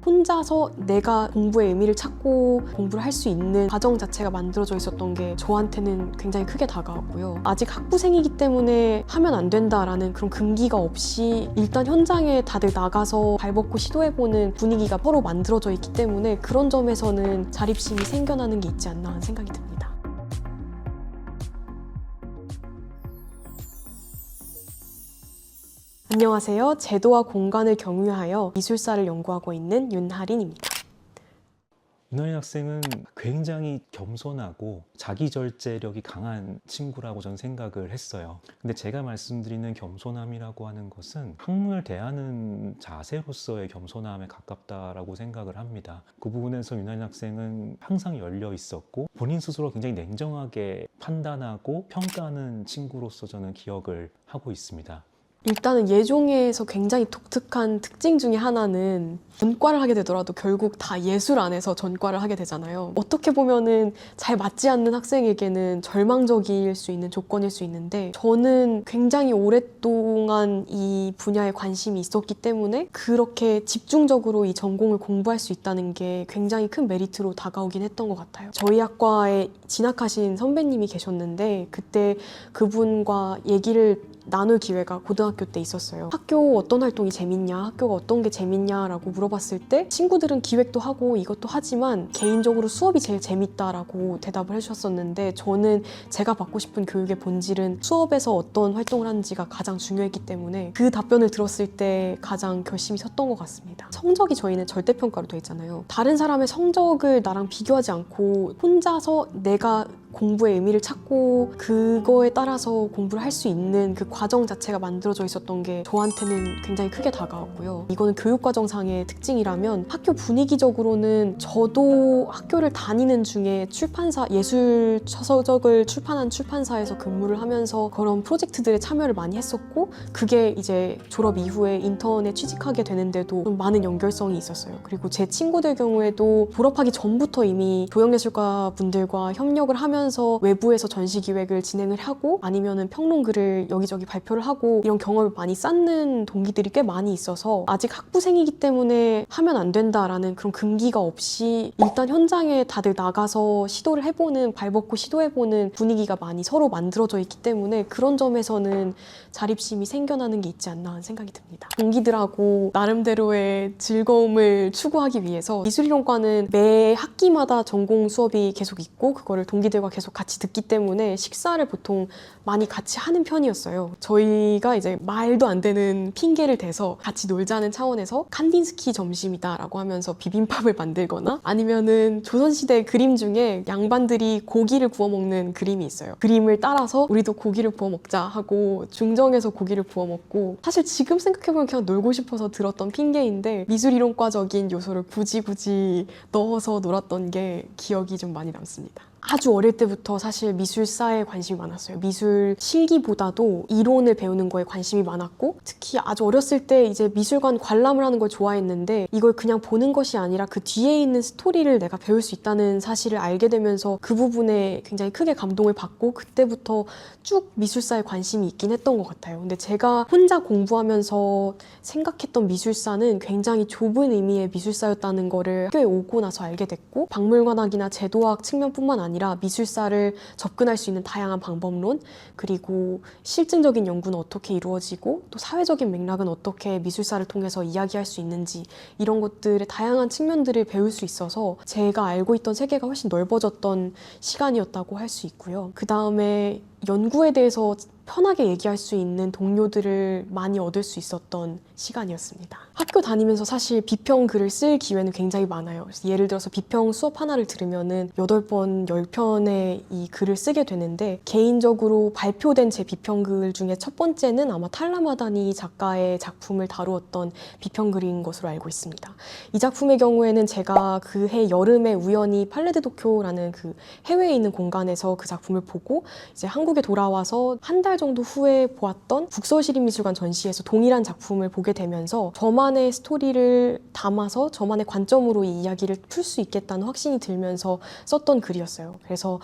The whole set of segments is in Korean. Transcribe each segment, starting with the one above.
혼자서 내가 공부의 의미를 찾고 공부를 할 수 있는 과정 자체가 만들어져 있었던 게 저한테는 굉장히 크게 다가왔고요. 아직 학부생이기 때문에 하면 안 된다라는 그런 금기가 없이 일단 현장에 다들 나가서 발벗고 시도해보는 분위기가 서로 만들어져 있기 때문에 그런 점에서는 자립심이 생겨나는 게 있지 않나 하는 생각이 듭니다. 안녕하세요. 제도와 공간을 경유하여 미술사를 연구하고 있는 윤하린입니다. 윤하린 학생은 굉장히 겸손하고 자기절제력이 강한 친구라고 저는 생각을 했어요. 근데 제가 말씀드리는 겸손함이라고 하는 것은 학문을 대하는 자세로서의 겸손함에 가깝다라고 생각을 합니다. 그 부분에서 윤하린 학생은 항상 열려 있었고 본인 스스로 굉장히 냉정하게 판단하고 평가하는 친구로서 저는 기억을 하고 있습니다. 일단은 예종에서 굉장히 독특한 특징 중에 하나는 전과를 하게 되더라도 결국 다 예술 안에서 전과를 하게 되잖아요. 어떻게 보면은 잘 맞지 않는 학생에게는 절망적일 수 있는 조건일 수 있는데 저는 굉장히 오랫동안 이 분야에 관심이 있었기 때문에 그렇게 집중적으로 이 전공을 공부할 수 있다는 게 굉장히 큰 메리트로 다가오긴 했던 것 같아요. 저희 학과에 진학하신 선배님이 계셨는데 그때 그분과 얘기를 나눌 기회가 고등학교 때 있었어요. 학교 어떤 활동이 재밌냐, 학교가 어떤 게 재밌냐라고 물어봤을 때 친구들은 기획도 하고 이것도 하지만 개인적으로 수업이 제일 재밌다라고 대답을 해주셨었는데 저는 제가 받고 싶은 교육의 본질은 수업에서 어떤 활동을 하는지가 가장 중요했기 때문에 그 답변을 들었을 때 가장 결심이 섰던 것 같습니다. 성적이 저희는 절대평가로 돼 있잖아요. 다른 사람의 성적을 나랑 비교하지 않고 혼자서 내가 공부의 의미를 찾고 그거에 따라서 공부를 할 수 있는 그 과정 자체가 만들어져 있었던 게 저한테는 굉장히 크게 다가왔고요. 이거는 교육과정상의 특징이라면 학교 분위기적으로는 저도 학교를 다니는 중에 출판사, 예술 서적을 출판한 출판사에서 근무를 하면서 그런 프로젝트들에 참여를 많이 했었고 그게 이제 졸업 이후에 인턴에 취직하게 되는데도 좀 많은 연결성이 있었어요. 그리고 제 친구들 경우에도 졸업하기 전부터 이미 조형예술가 분들과 협력을 하면서 외부에서 전시기획을 진행을 하고 아니면은 평론글을 여기저기 발표를 하고 이런 경험을 많이 쌓는 동기들이 꽤 많이 있어서 아직 학부생이기 때문에 하면 안 된다라는 그런 금기가 없이 일단 현장에 다들 나가서 시도를 해보는 발벗고 시도해보는 분위기가 많이 서로 만들어져 있기 때문에 그런 점에서는 자립심이 생겨나는 게 있지 않나 하는 생각이 듭니다. 동기들하고 나름대로의 즐거움을 추구하기 위해서 미술이론과는 매 학기마다 전공 수업이 계속 있고 그거를 동기들과 계속 같이 듣기 때문에 식사를 보통 많이 같이 하는 편이었어요. 저희가 이제 말도 안 되는 핑계를 대서 같이 놀자는 차원에서 칸딘스키 점심이다 라고 하면서 비빔밥을 만들거나 아니면은 조선시대 그림 중에 양반들이 고기를 구워 먹는 그림이 있어요. 그림을 따라서 우리도 고기를 구워 먹자 하고 중정에서 고기를 구워 먹고 사실 지금 생각해보면 그냥 놀고 싶어서 들었던 핑계인데 미술이론과적인 요소를 굳이 넣어서 놀았던 게 기억이 좀 많이 남습니다. 아주 어릴 때부터 사실 미술사에 관심이 많았어요. 미술 실기보다도 이론을 배우는 거에 관심이 많았고 특히 아주 어렸을 때 이제 미술관 관람을 하는 걸 좋아했는데 이걸 그냥 보는 것이 아니라 그 뒤에 있는 스토리를 내가 배울 수 있다는 사실을 알게 되면서 그 부분에 굉장히 크게 감동을 받고 그때부터 쭉 미술사에 관심이 있긴 했던 것 같아요. 근데 제가 혼자 공부하면서 생각했던 미술사는 굉장히 좁은 의미의 미술사였다는 거를 학교에 오고 나서 알게 됐고 박물관학이나 제도학 측면뿐만 아니라 미술사를 접근할 수 있는 다양한 방법론 그리고 실증적인 연구는 어떻게 이루어지고 또 사회적인 맥락은 어떻게 미술사를 통해서 이야기할 수 있는지 이런 것들의 다양한 측면들을 배울 수 있어서 제가 알고 있던 세계가 훨씬 넓어졌던 시간이었다고 할 수 있고요. 그 다음에 연구에 대해서 편하게 얘기할 수 있는 동료들을 많이 얻을 수 있었던 시간이었습니다. 학교 다니면서 사실 비평 글을 쓸 기회는 굉장히 많아요. 그래서 예를 들어서 비평 수업 하나를 들으면은 8번, 10편의 이 글을 쓰게 되는데 개인적으로 발표된 제 비평글 중에 첫 번째는 아마 탈라마다니 작가의 작품을 다루었던 비평글인 것으로 알고 있습니다. 이 작품의 경우에는 제가 그 해 여름에 우연히 팔레드 도쿄라는 그 해외에 있는 공간에서 그 작품을 보고 이제 한국에 돌아와서 한 달 달 정도 후에 보았던 북서울시립미술관 전시에서 동일한 작품을 보게 되면서 저만의 스토리를 담아서 저만의 관점으로 이 이야기를 풀 수 있겠다는 확신이 들면서 썼던 글이었어요. 그래서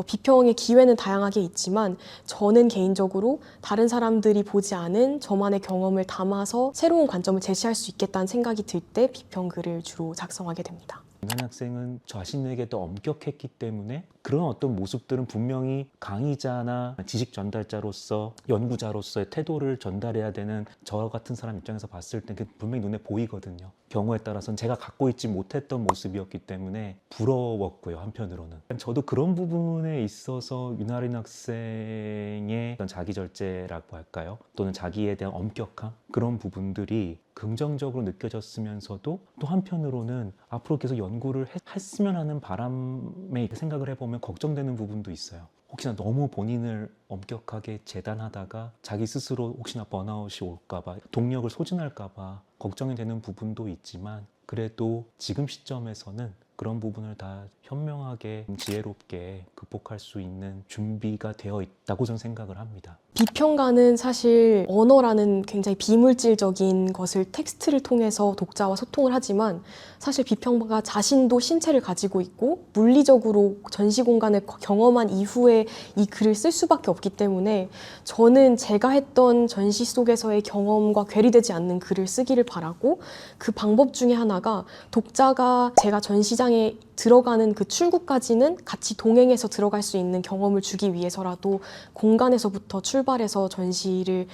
비평의 기회는 다양하게 있지만 저는 개인적으로 다른 사람들이 보지 않은 저만의 경험을 담아서 새로운 관점을 제시할 수 있겠다는 생각이 들 때 비평글을 주로 작성하게 됩니다. 윤한 학생은 자신에게 더 엄격했기 때문에 그런 어떤 모습들은 분명히 강의자나 지식 전달자로서 연구자로서의 태도를 전달해야 되는 저 같은 사람 입장에서 봤을 때 분명히 눈에 보이거든요. 경우에 따라서는 제가 갖고 있지 못했던 모습이었기 때문에 부러웠고요. 한편으로는 저도 그런 부분에 있어서 윤하린 학생의 어떤 자기절제라고 할까요? 또는 자기에 대한 엄격함, 그런 부분들이 긍정적으로 느껴졌으면서도 또 한편으로는 앞으로 계속 연구를 했으면 하는 바람에 생각을 해보면 걱정되는 부분도 있어요. 혹시나 너무 본인을 엄격하게 재단하다가 자기 스스로 혹시나 번아웃이 올까봐, 동력을 소진할까봐 걱정이 되는 부분도 있지만, 그래도 지금 시점에서는 그런 부분을 다 현명하게 지혜롭게 극복할 수 있는 준비가 되어 있다고 저는 생각을 합니다. 비평가는 사실 언어라는 굉장히 비물질적인 것을 텍스트를 통해서 독자와 소통을 하지만 사실 비평가 자신도 신체를 가지고 있고 물리적으로 전시 공간을 경험한 이후에 이 글을 쓸 수밖에 없기 때문에 저는 제가 했던 전시 속에서의 경험과 괴리되지 않는 글을 쓰기를 바라고, 그 방법 중에 하나가 독자가 제가 전시장에 들어가는 그 출구까지는 같이 동행해서 들어갈 수 있는 경험을 주기 위해서라도 공간에서부터 출발해서 전시를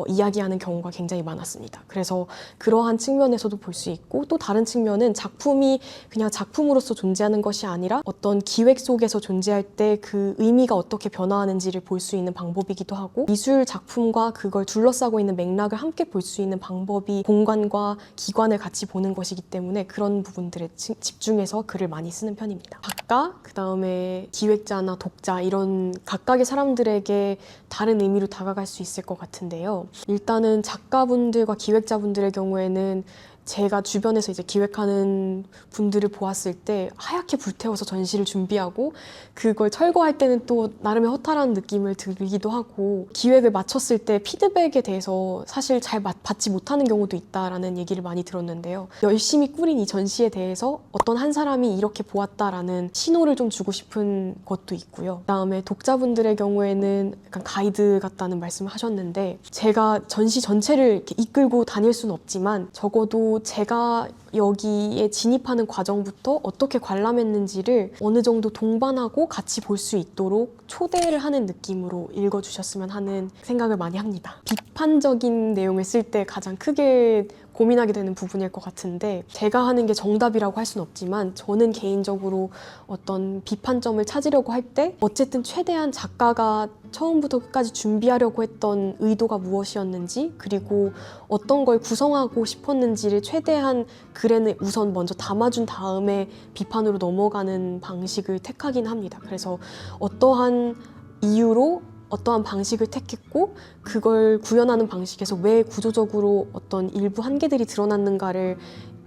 이야기하는 경우가 굉장히 많았습니다. 그래서 그러한 측면에서도 볼 수 있고, 또 다른 측면은 작품이 그냥 작품으로서 존재하는 것이 아니라 어떤 기획 속에서 존재할 때 그 의미가 어떻게 변화하는지를 볼 수 있는 방법이기도 하고, 미술 작품과 그걸 둘러싸고 있는 맥락을 함께 볼 수 있는 방법이 공간과 기관을 같이 보는 것이기 때문에 그런 부분들에 집중해서 글을 많이 쓰는 편입니다. 작가, 그 다음에 기획자나 독자, 이런 각각의 사람들에게 다른 의미로 다가갈 수 있을 것 같은데요. 일단은 작가분들과 기획자분들의 경우에는 제가 주변에서 이제 기획하는 분들을 보았을 때 하얗게 불태워서 전시를 준비하고 그걸 철거할 때는 또 나름의 허탈한 느낌을 들기도 하고, 기획을 마쳤을 때 피드백에 대해서 사실 잘 받지 못하는 경우도 있다라는 얘기를 많이 들었는데요. 열심히 꾸린 이 전시에 대해서 어떤 한 사람이 이렇게 보았다라는 신호를 좀 주고 싶은 것도 있고요. 그다음에 독자분들의 경우에는 약간 가이드 같다는 말씀을 하셨는데, 제가 전시 전체를 이렇게 이끌고 다닐 수는 없지만 적어도 제가 여기에 진입하는 과정부터 어떻게 관람했는지를 어느 정도 동반하고 같이 볼 수 있도록 초대를 하는 느낌으로 읽어주셨으면 하는 생각을 많이 합니다. 비판적인 내용을 쓸 때 가장 크게 고민하게 되는 부분일 것 같은데, 제가 하는 게 정답이라고 할 수는 없지만 저는 개인적으로 어떤 비판점을 찾으려고 할 때 어쨌든 최대한 작가가 처음부터 끝까지 준비하려고 했던 의도가 무엇이었는지, 그리고 어떤 걸 구성하고 싶었는지를 최대한 글에는 우선 먼저 담아준 다음에 비판으로 넘어가는 방식을 택하긴 합니다. 그래서 어떠한 이유로 어떠한 방식을 택했고 그걸 구현하는 방식에서 왜 구조적으로 어떤 일부 한계들이 드러났는가를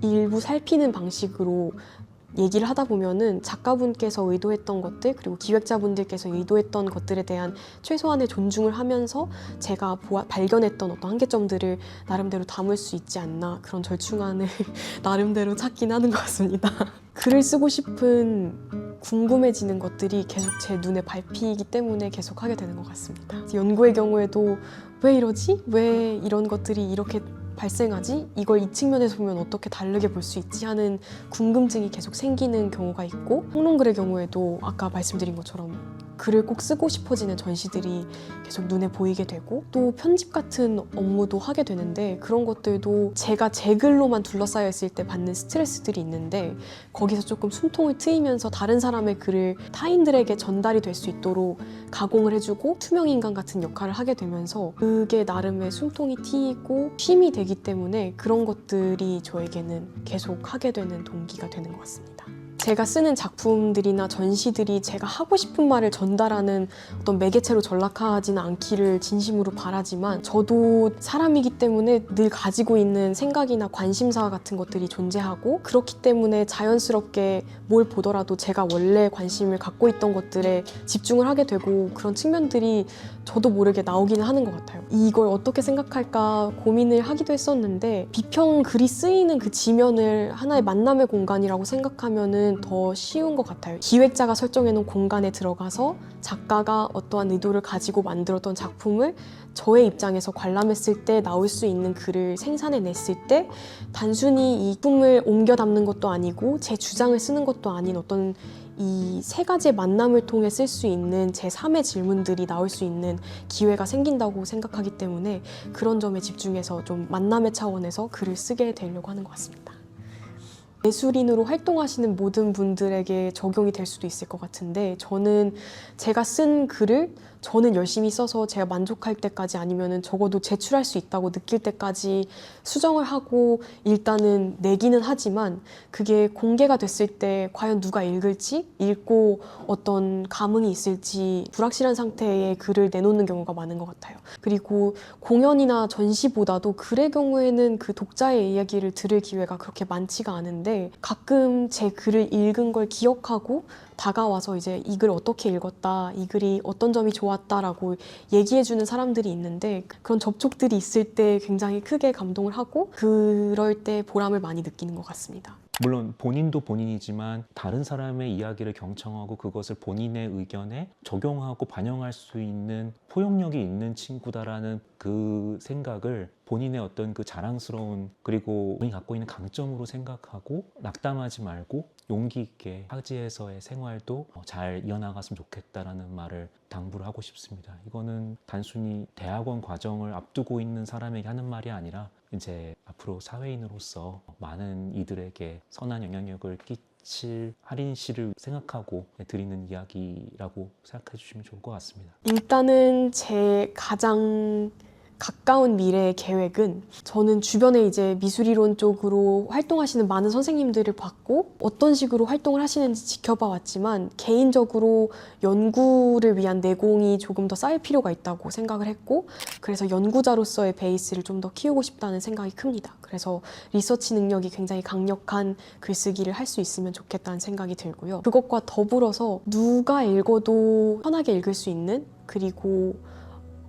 일부 살피는 방식으로 얘기를 하다 보면은 작가분께서 의도했던 것들, 그리고 기획자분들께서 의도했던 것들에 대한 최소한의 존중을 하면서 제가 발견했던 어떤 한계점들을 나름대로 담을 수 있지 않나, 그런 절충안을 나름대로 찾긴 하는 것 같습니다. 글을 쓰고 싶은 궁금해지는 것들이 계속 제 눈에 밟히기 때문에 계속 하게 되는 것 같습니다. 연구의 경우에도 왜 이러지? 왜 이런 것들이 이렇게 발생하지? 이걸 이 측면에서 보면 어떻게 다르게 볼 수 있지? 하는 궁금증이 계속 생기는 경우가 있고, 평론글의 경우에도 아까 말씀드린 것처럼 글을 꼭 쓰고 싶어지는 전시들이 계속 눈에 보이게 되고, 또 편집 같은 업무도 하게 되는데 그런 것들도 제가 제 글로만 둘러싸여 있을 때 받는 스트레스들이 있는데, 거기서 조금 숨통을 트이면서 다른 사람의 글을 타인들에게 전달이 될 수 있도록 가공을 해주고 투명인간 같은 역할을 하게 되면서 그게 나름의 숨통이 트이고 쉼이 되기 때문에 그런 것들이 저에게는 계속 하게 되는 동기가 되는 것 같습니다. 제가 쓰는 작품들이나 전시들이 제가 하고 싶은 말을 전달하는 어떤 매개체로 전락하지는 않기를 진심으로 바라지만, 저도 사람이기 때문에 늘 가지고 있는 생각이나 관심사 같은 것들이 존재하고, 그렇기 때문에 자연스럽게 뭘 보더라도 제가 원래 관심을 갖고 있던 것들에 집중을 하게 되고, 그런 측면들이 저도 모르게 나오기는 하는 것 같아요. 이걸 어떻게 생각할까 고민을 하기도 했었는데 비평 글이 쓰이는 그 지면을 하나의 만남의 공간이라고 생각하면은 더 쉬운 것 같아요. 기획자가 설정해놓은 공간에 들어가서 작가가 어떠한 의도를 가지고 만들었던 작품을 저의 입장에서 관람했을 때 나올 수 있는 글을 생산해냈을 때 단순히 이 품을 옮겨 담는 것도 아니고 제 주장을 쓰는 것도 아닌 어떤 이 세 가지의 만남을 통해 쓸 수 있는 제3의 질문들이 나올 수 있는 기회가 생긴다고 생각하기 때문에 그런 점에 집중해서 좀 만남의 차원에서 글을 쓰게 되려고 하는 것 같습니다. 예술인으로 활동하시는 모든 분들에게 적용이 될 수도 있을 것 같은데 저는 제가 쓴 글을 저는 열심히 써서 제가 만족할 때까지 아니면은 적어도 제출할 수 있다고 느낄 때까지 수정을 하고 일단은 내기는 하지만 그게 공개가 됐을 때 과연 누가 읽을지 읽고 어떤 감흥이 있을지 불확실한 상태의 글을 내놓는 경우가 많은 것 같아요. 그리고 공연이나 전시보다도 글의 경우에는 그 독자의 이야기를 들을 기회가 그렇게 많지가 않은데 가끔 제 글을 읽은 걸 기억하고 다가와서 이제 이 글 어떻게 읽었다, 이 글이 어떤 점이 좋았다라고 얘기해주는 사람들이 있는데 그런 접촉들이 있을 때 굉장히 크게 감동을 하고 그럴 때 보람을 많이 느끼는 것 같습니다. 물론 본인도 본인이지만 다른 사람의 이야기를 경청하고 그것을 본인의 의견에 적용하고 반영할 수 있는 포용력이 있는 친구다라는 그 생각을 본인의 어떤 그 자랑스러운 그리고 본인이 갖고 있는 강점으로 생각하고 낙담하지 말고 용기 있게 타지에서의 생활도 잘 이어나갔으면 좋겠다라는 말을 당부를 하고 싶습니다. 이거는 단순히 대학원 과정을 앞두고 있는 사람에게 하는 말이 아니라 이제 앞으로 사회인으로서 많은 이들에게 선한 영향력을 끼칠 할인 씨를 생각하고 드리는 이야기라고 생각해 주시면 좋을 것 같습니다. 일단은 제 가장 가까운 미래의 계획은 저는 주변에 이제 미술이론 쪽으로 활동하시는 많은 선생님들을 봤고 어떤 식으로 활동을 하시는지 지켜봐 왔지만 개인적으로 연구를 위한 내공이 조금 더 쌓일 필요가 있다고 생각을 했고 그래서 연구자로서의 베이스를 좀 더 키우고 싶다는 생각이 큽니다. 그래서 리서치 능력이 굉장히 강력한 글쓰기를 할 수 있으면 좋겠다는 생각이 들고요. 그것과 더불어서 누가 읽어도 편하게 읽을 수 있는 그리고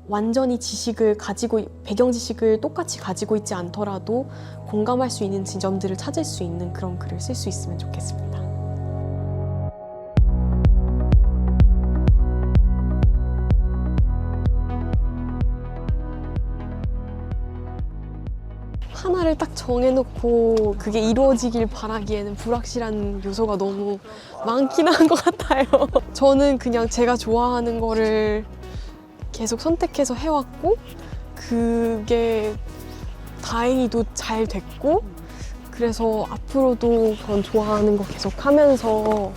완전히 지식을 가지고 배경 지식을 똑같이 가지고 있지 않더라도 공감할 수 있는 지점들을 찾을 수 있는 그런 글을 쓸 수 있으면 좋겠습니다. 하나를 딱 정해놓고 그게 이루어지길 바라기에는 불확실한 요소가 너무 많긴 한 것 같아요. 저는 그냥 제가 좋아하는 거를 계속 선택해서 해왔고 그게 다행히도 잘 됐고 그래서 앞으로도 전 좋아하는 거 계속 하면서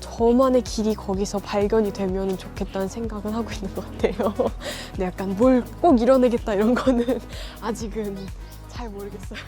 저만의 길이 거기서 발견이 되면 좋겠다는 생각은 하고 있는 것 같아요. 근데 약간 뭘 꼭 이뤄내겠다 이런 거는 아직은 잘 모르겠어요.